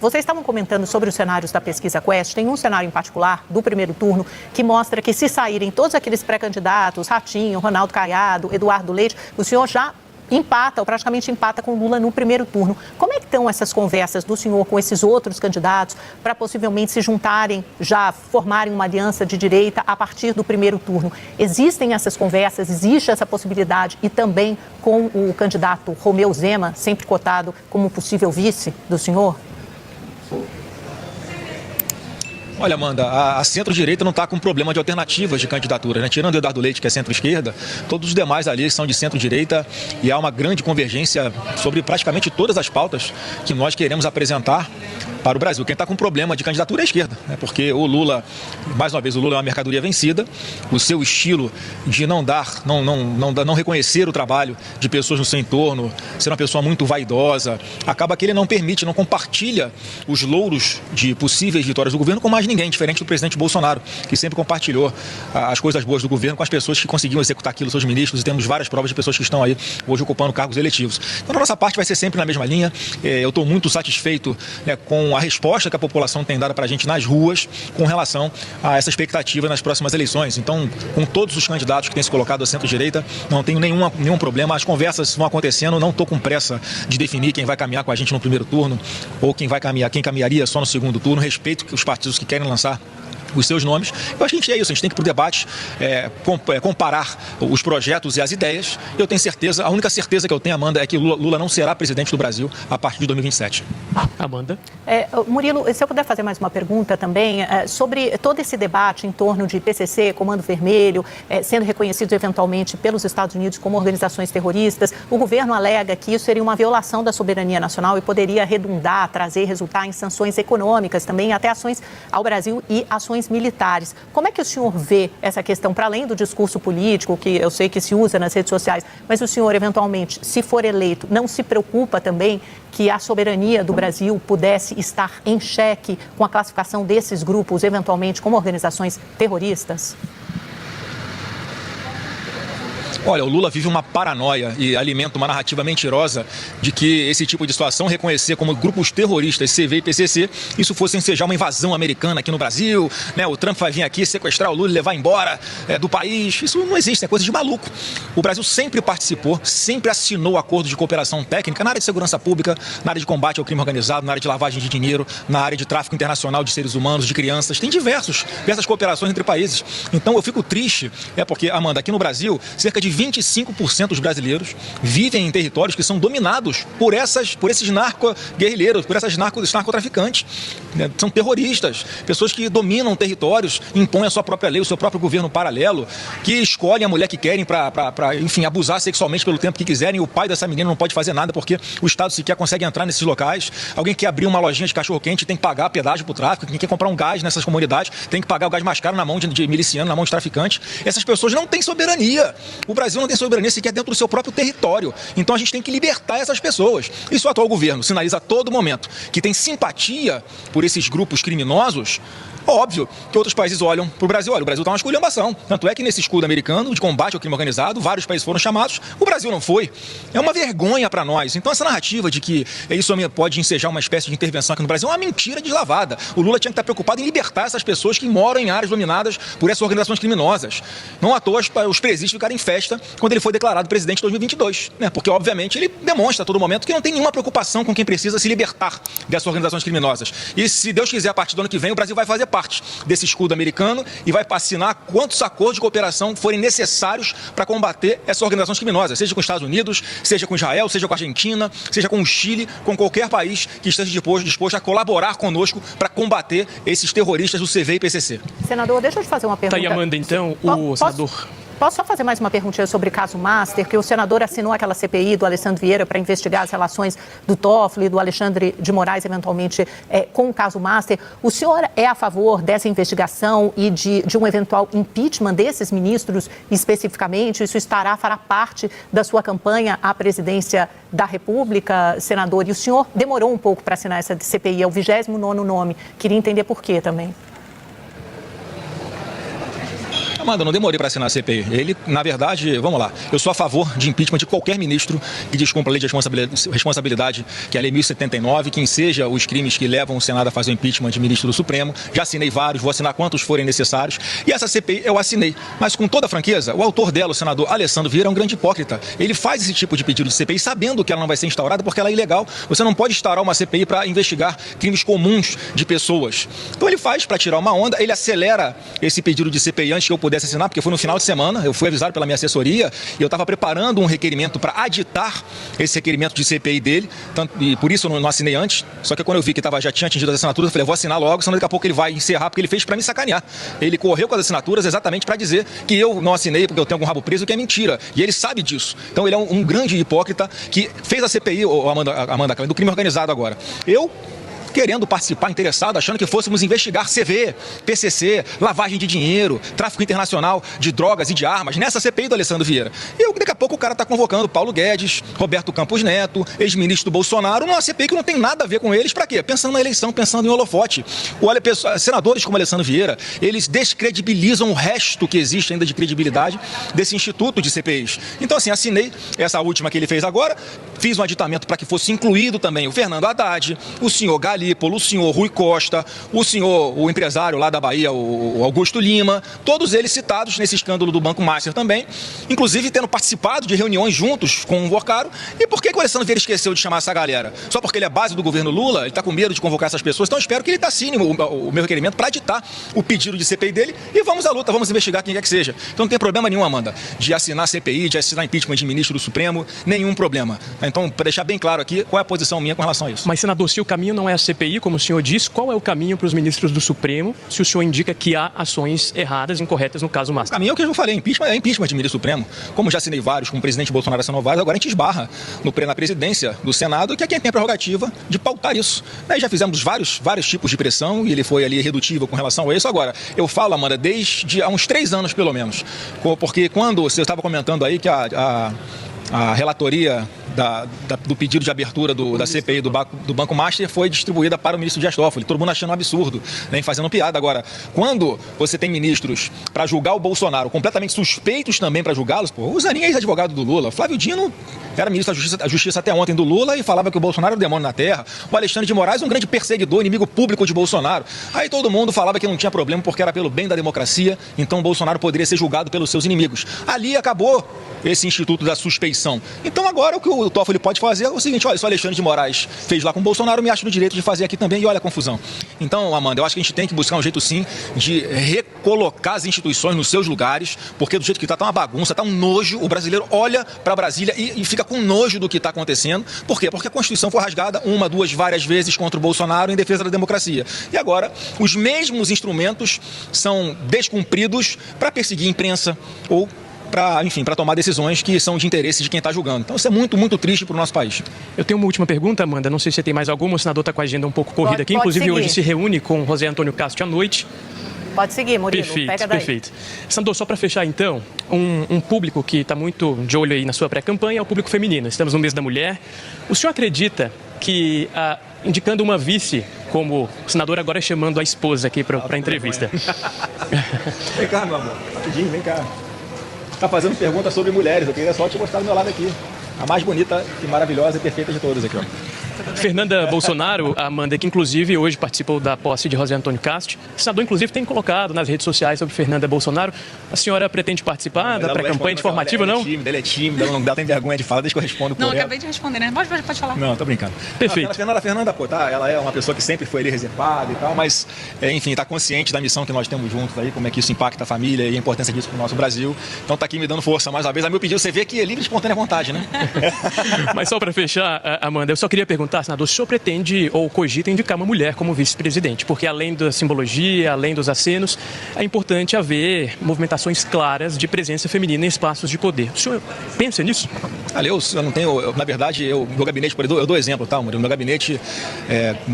Vocês estavam comentando sobre os cenários da pesquisa Quest. Tem um cenário em particular do primeiro turno que mostra que se saírem todos aqueles pré-candidatos, Ratinho, Ronaldo Caiado, Eduardo Leite, o senhor já empata ou praticamente empata com Lula no primeiro turno. Como é que estão essas conversas do senhor com esses outros candidatos para possivelmente se juntarem, já formarem uma aliança de direita a partir do primeiro turno? Existem essas conversas, existe essa possibilidade e também com o candidato Romeu Zema, sempre cotado como possível vice do senhor? Olha, Amanda, a centro-direita não está com problema de alternativas de candidatura, né? Tirando o Eduardo Leite, que é centro-esquerda, todos os demais ali são de centro-direita e há uma grande convergência sobre praticamente todas as pautas que nós queremos apresentar para o Brasil. Quem está com problema de candidatura é a esquerda, né? Porque o Lula, mais uma vez, o Lula é uma mercadoria vencida, o seu estilo de não reconhecer o trabalho de pessoas no seu entorno, ser uma pessoa muito vaidosa, acaba que ele não permite, não compartilha os louros de possíveis vitórias do governo com mais ninguém, diferente do presidente Bolsonaro, que sempre compartilhou as coisas boas do governo com as pessoas que conseguiam executar aquilo, seus ministros, e temos várias provas de pessoas que estão aí hoje ocupando cargos eletivos. Então, a nossa parte vai ser sempre na mesma linha. Eu estou muito satisfeito, né, com a resposta que a população tem dado para a gente nas ruas com relação a essa expectativa nas próximas eleições. Então, com todos os candidatos que têm se colocado à centro-direita, não tenho nenhum problema. As conversas vão acontecendo, não estou com pressa de definir quem vai caminhar com a gente no primeiro turno ou quem caminharia só no segundo turno. Respeito os partidos que querem lançar os seus nomes. Eu acho que a gente é isso, a gente tem que ir para o debate, comparar os projetos e as ideias. Eu tenho certeza, a única certeza que eu tenho, Amanda, é que Lula não será presidente do Brasil a partir de 2027. Amanda? Murilo, se eu puder fazer mais uma pergunta também, sobre todo esse debate em torno de PCC, Comando Vermelho, sendo reconhecidos eventualmente pelos Estados Unidos como organizações terroristas, o governo alega que isso seria uma violação da soberania nacional e poderia resultar em sanções econômicas, também até ações ao Brasil e ações militares. Como é que o senhor vê essa questão, para além do discurso político, que eu sei que se usa nas redes sociais, mas o senhor, eventualmente, se for eleito, não se preocupa também que a soberania do Brasil pudesse estar em xeque com a classificação desses grupos, eventualmente, como organizações terroristas? Olha, o Lula vive uma paranoia e alimenta uma narrativa mentirosa de que esse tipo de situação, reconhecer como grupos terroristas, CV e PCC, isso fosse ensejar uma invasão americana aqui no Brasil, né? O Trump vai vir aqui sequestrar o Lula e levar embora do país. Isso não existe, é coisa de maluco. O Brasil sempre participou, sempre assinou acordos de cooperação técnica na área de segurança pública, na área de combate ao crime organizado, na área de lavagem de dinheiro, na área de tráfico internacional de seres humanos, de crianças. Tem diversas cooperações entre países. Então eu fico triste, porque, Amanda, aqui no Brasil, cerca de 25% dos brasileiros vivem em territórios que são dominados por esses narco-guerrilheiros, por esses narcotraficantes. São terroristas, pessoas que dominam territórios, impõem a sua própria lei, o seu próprio governo paralelo, que escolhem a mulher que querem para enfim, abusar sexualmente pelo tempo que quiserem. O pai dessa menina não pode fazer nada porque o Estado sequer consegue entrar nesses locais. Alguém que abrir uma lojinha de cachorro-quente tem que pagar pedágio para o tráfico. Quem quer comprar um gás nessas comunidades tem que pagar o gás mais caro na mão de miliciano, na mão de traficante. Essas pessoas não têm soberania. O Brasil não tem soberania sequer dentro do seu próprio território. Então a gente tem que libertar essas pessoas. Isso o atual governo sinaliza a todo momento que tem simpatia por esses grupos criminosos. Óbvio que outros países olham para o Brasil. Olha, o Brasil está uma esculhambação. Tanto é que nesse escudo americano de combate ao crime organizado, vários países foram chamados, o Brasil não foi. É uma vergonha para nós. Então essa narrativa de que isso pode ensejar uma espécie de intervenção aqui no Brasil é uma mentira deslavada. O Lula tinha que estar preocupado em libertar essas pessoas que moram em áreas dominadas por essas organizações criminosas. Não à toa os presídios ficaram em festa quando ele foi declarado presidente em 2022. Né? Porque, obviamente, ele demonstra a todo momento que não tem nenhuma preocupação com quem precisa se libertar dessas organizações criminosas. E se Deus quiser, a partir do ano que vem, o Brasil vai fazer parte desse escudo americano e vai assinar quantos acordos de cooperação forem necessários para combater essas organizações criminosas, seja com os Estados Unidos, seja com Israel, seja com a Argentina, seja com o Chile, com qualquer país que esteja disposto a colaborar conosco para combater esses terroristas do CV e PCC. Senador, deixa eu te fazer uma pergunta. Tá aí, Amanda, então, senador... Posso só fazer mais uma perguntinha sobre o caso Master, que o senador assinou aquela CPI do Alessandro Vieira para investigar as relações do Toffoli e do Alexandre de Moraes, eventualmente, com o caso Master. O senhor é a favor dessa investigação e de um eventual impeachment desses ministros especificamente? Isso fará parte da sua campanha à presidência da República, senador? E o senhor demorou um pouco para assinar essa CPI, é o 29º nome. Queria entender por quê também. Amanda, eu não demorei para assinar a CPI. Ele, na verdade, vamos lá, eu sou a favor de impeachment de qualquer ministro que descumpra a lei de responsabilidade, que é a lei 1079, quem seja os crimes que levam o Senado a fazer o impeachment de ministro do Supremo. Já assinei vários, vou assinar quantos forem necessários. E essa CPI eu assinei. Mas com toda franqueza, o autor dela, o senador Alessandro Vieira, é um grande hipócrita. Ele faz esse tipo de pedido de CPI sabendo que ela não vai ser instaurada porque ela é ilegal. Você não pode instaurar uma CPI para investigar crimes comuns de pessoas. Então ele faz para tirar uma onda, ele acelera esse pedido de CPI antes que eu pudesse assinar, porque foi no final de semana, eu fui avisado pela minha assessoria e eu estava preparando um requerimento para aditar esse requerimento de CPI dele, e por isso eu não assinei antes, só que quando eu vi que já tinha atingido as assinaturas, eu falei, vou assinar logo, senão daqui a pouco ele vai encerrar, porque ele fez para me sacanear. Ele correu com as assinaturas exatamente para dizer que eu não assinei porque eu tenho algum rabo preso, que é mentira, e ele sabe disso. Então ele é um grande hipócrita que fez a CPI, Amanda, do crime organizado agora. Eu querendo participar, interessado, achando que fôssemos investigar CV, PCC, lavagem de dinheiro, tráfico internacional de drogas e de armas, nessa CPI do Alessandro Vieira. E daqui a pouco o cara está convocando Paulo Guedes, Roberto Campos Neto, ex-ministro do Bolsonaro, numa CPI que não tem nada a ver com eles. Para quê? Pensando na eleição, pensando em holofote. Senadores como Alessandro Vieira, eles descredibilizam o resto que existe ainda de credibilidade desse instituto de CPIs. Então, assim, assinei essa última que ele fez agora, fiz um aditamento para que fosse incluído também o Fernando Haddad, o senhor Galípolo, o senhor Rui Costa, o empresário lá da Bahia, o Augusto Lima, todos eles citados nesse escândalo do Banco Master também, inclusive tendo participado de reuniões juntos com o Vocaro. E por que o Alessandro Vieira esqueceu de chamar essa galera? Só porque ele é base do governo Lula? Ele está com medo de convocar essas pessoas? Então eu espero que ele assine o meu requerimento para aditar o pedido de CPI dele e vamos à luta, vamos investigar quem quer que seja. Então não tem problema nenhum, Amanda, de assinar CPI, de assinar impeachment de ministro do Supremo, nenhum problema. Então, para deixar bem claro aqui, qual é a posição minha com relação a isso. Mas, senador, se o caminho não é a CPI, como o senhor disse, qual é o caminho para os ministros do Supremo, se o senhor indica que há ações erradas, incorretas no caso Master? O caminho é o que eu falei, impeachment é impeachment de ministro do Supremo. Como já assinei vários, como o presidente Bolsonaro assinou vários, agora a gente esbarra na presidência do Senado, que é quem tem a prerrogativa de pautar isso. Aí já fizemos vários tipos de pressão e ele foi ali irredutível com relação a isso. Agora, eu falo, Amanda, desde há uns 3 anos pelo menos, porque quando você estava comentando aí que a relatoria do pedido de abertura da CPI do Banco Master foi distribuída para o ministro Dias Toffoli, todo mundo achando um absurdo, né, fazendo piada. Agora, quando você tem ministros para julgar o Bolsonaro, completamente suspeitos também para julgá-los, o Zanin é ex-advogado do Lula, o Flávio Dino era ministro da Justiça até ontem do Lula e falava que o Bolsonaro era o demônio na terra, o Alexandre de Moraes um grande perseguidor, inimigo público de Bolsonaro. Aí todo mundo falava que não tinha problema porque era pelo bem da democracia, então o Bolsonaro poderia ser julgado pelos seus inimigos. Ali acabou esse instituto da suspeição. Então agora o que o Toffoli pode fazer é o seguinte, olha, se o Alexandre de Moraes fez lá com o Bolsonaro, me acho no direito de fazer aqui também e olha a confusão. Então, Amanda, eu acho que a gente tem que buscar um jeito sim de recolocar as instituições nos seus lugares, porque do jeito que tá uma bagunça, tá um nojo, o brasileiro olha para Brasília e fica com nojo do que está acontecendo. Por quê? Porque a Constituição foi rasgada uma, duas, várias vezes contra o Bolsonaro em defesa da democracia. E agora, os mesmos instrumentos são descumpridos para perseguir a imprensa ou para tomar decisões que são de interesse de quem está julgando. Então isso é muito, muito triste para o nosso país. Eu tenho uma última pergunta, Amanda, não sei se você tem mais alguma, o senador está com a agenda um pouco corrida aqui, inclusive seguir. Hoje se reúne com José Antônio Castro à noite. Pode seguir, Murilo. Perfeito, pega daí. perfeito. Senador, só para fechar então, um público que está muito de olho aí na sua pré-campanha é o público feminino. Estamos no mês da mulher. O senhor acredita que, indicando uma vice, como o senador agora chamando a esposa aqui para a entrevista... Vem cá, meu amor. Rapidinho, vem cá. Tá fazendo perguntas sobre mulheres, eu queria só te mostrar do meu lado aqui. A mais bonita e maravilhosa e perfeita de todas aqui, ó. Fernanda Bolsonaro, a Amanda, que inclusive hoje participou da posse de José Antônio Castro. O senador, inclusive, tem colocado nas redes sociais sobre Fernanda Bolsonaro. A senhora pretende participar da pré-campanha informativa, não? Ela é tímida, ela não tem vergonha de falar, deixa que eu respondo por ela. Não, acabei de responder, né? Pode falar. Não, tô brincando. Perfeito. A Fernanda, pô, tá, ela é uma pessoa que sempre foi ali reservada e tal, mas, enfim, tá consciente da missão que nós temos juntos aí, como é que isso impacta a família e a importância disso pro nosso Brasil. Então tá aqui me dando força mais uma vez. A meu pedido, você vê que é livre e espontânea vontade, né? Mas só para fechar, Amanda, eu só queria perguntar, senador, se o senhor pretende ou cogita indicar uma mulher como vice-presidente, porque além da simbologia, além dos acenos, é importante haver movimentações claras de presença feminina em espaços de poder. O senhor pensa nisso? Olha, eu não tenho, na verdade, meu gabinete, eu dou exemplo, tá, Murilo? Meu gabinete,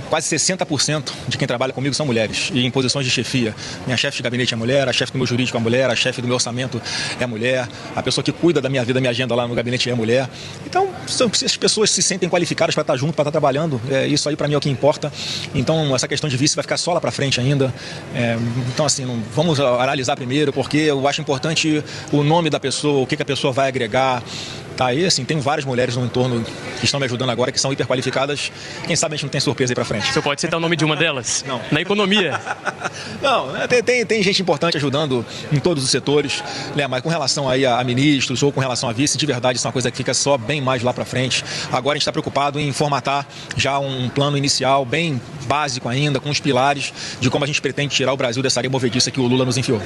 quase 60% de quem trabalha comigo são mulheres, e em posições de chefia. Minha chefe de gabinete é mulher, a chefe do meu jurídico é mulher, a chefe do meu orçamento é mulher, a pessoa que cuida da minha vida, da minha agenda lá no gabinete é mulher. Então, as pessoas se sentem qualificadas para estar junto, para está trabalhando, isso aí para mim é o que importa. Então essa questão de vice vai ficar só lá para frente ainda. Então assim, vamos analisar primeiro, porque eu acho importante o nome da pessoa, o que a pessoa vai agregar. Tá aí, assim, tem várias mulheres no entorno que estão me ajudando agora, que são hiperqualificadas. Quem sabe a gente não tem surpresa aí pra frente. Você pode citar o nome de uma delas? Não. Na economia? Não, tem gente importante ajudando em todos os setores, né? Mas com relação aí a ministros ou com relação a vice, de verdade, isso é uma coisa que fica só bem mais lá pra frente. Agora a gente está preocupado em formatar já um plano inicial bem básico ainda, com os pilares de como a gente pretende tirar o Brasil dessa areia movediça que o Lula nos enfiou.